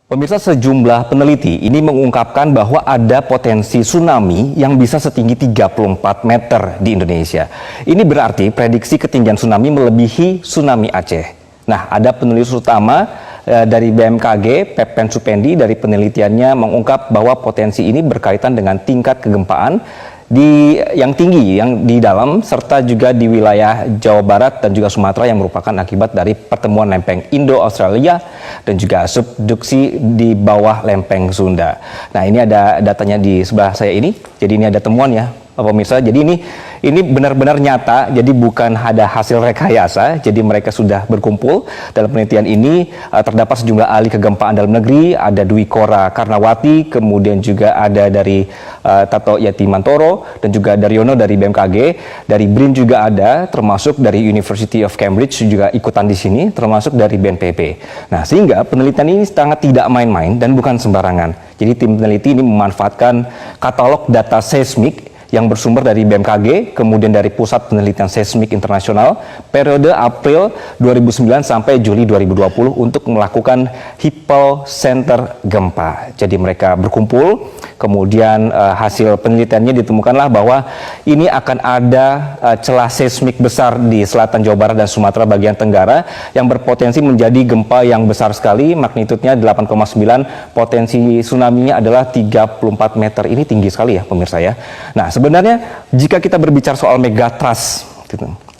Pemirsa, sejumlah peneliti ini mengungkapkan bahwa ada potensi tsunami yang bisa setinggi 34 meter di Indonesia. Ini berarti prediksi ketinggian tsunami melebihi tsunami Aceh. Nah, ada peneliti utama dari BMKG, Pepen Supendi, dari penelitiannya mengungkap bahwa potensi ini berkaitan dengan tingkat kegempaan yang tinggi yang di dalam serta juga di wilayah Jawa Barat dan juga Sumatera yang merupakan akibat dari pertemuan lempeng Indo-Australia dan juga subduksi di bawah lempeng Sunda. Nah, ini ada datanya di sebelah saya ini. Jadi ini ada temuan ya, pemirsa. Jadi ini benar-benar nyata, jadi bukan ada hasil rekayasa. Jadi mereka sudah berkumpul dalam penelitian ini. Terdapat sejumlah ahli kegempaan dalam negeri, ada Dwi Kora Karnawati, kemudian juga ada dari Tato Yatimantoro, dan juga Daryono dari BMKG, dari BRIN juga ada, termasuk dari University of Cambridge juga ikutan di sini, termasuk dari BNPB. Nah, sehingga penelitian ini sangat tidak main-main dan bukan sembarangan. Jadi tim peneliti ini memanfaatkan katalog data seismik yang bersumber dari BMKG, kemudian dari Pusat Penelitian Seismik Internasional, periode April 2009 sampai Juli 2020 untuk melakukan hypocenter gempa. Jadi mereka berkumpul, kemudian hasil penelitiannya ditemukanlah bahwa ini akan ada celah seismik besar di selatan Jawa Barat dan Sumatera bagian Tenggara yang berpotensi menjadi gempa yang besar sekali, magnitudenya 8,9, potensi tsunami-nya adalah 34 meter. Ini tinggi sekali ya pemirsa ya. Nah, sebenarnya jika kita berbicara soal megatrust,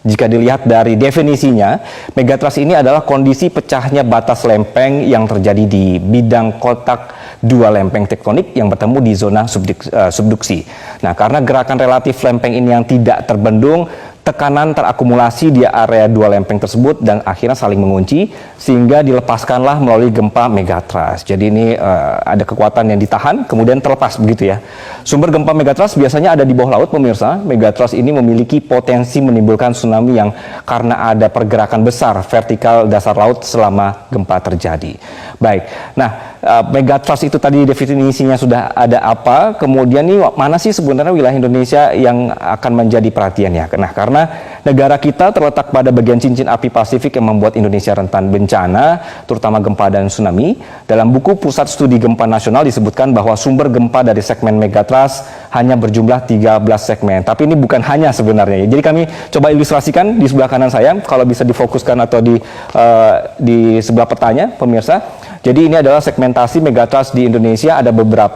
jika dilihat dari definisinya, megatrust ini adalah kondisi pecahnya batas lempeng yang terjadi di bidang kotak dua lempeng tektonik yang bertemu di zona subduksi. Nah, karena gerakan relatif lempeng ini yang tidak terbendung, tekanan terakumulasi di area dua lempeng tersebut dan akhirnya saling mengunci sehingga dilepaskanlah melalui gempa megatrust. Jadi ini ada kekuatan yang ditahan kemudian terlepas begitu ya. Sumber gempa megatrust biasanya ada di bawah laut pemirsa. Megatrust ini memiliki potensi menimbulkan tsunami yang karena ada pergerakan besar vertikal dasar laut selama gempa terjadi. Baik. Nah, megatrust itu tadi definisinya sudah ada apa? Kemudian nih mana sih sebenarnya wilayah Indonesia yang akan menjadi perhatian ya? Nah, karena negara kita terletak pada bagian cincin api Pasifik yang membuat Indonesia rentan bencana, terutama gempa dan tsunami. Dalam buku Pusat Studi Gempa Nasional disebutkan bahwa sumber gempa dari segmen megatrust hanya berjumlah 13 segmen. Tapi ini bukan hanya sebenarnya. Jadi kami coba ilustrasikan di sebelah kanan saya, kalau bisa difokuskan atau di sebelah petanya, pemirsa. Jadi ini adalah segmentasi megatrust di Indonesia, ada beberapa.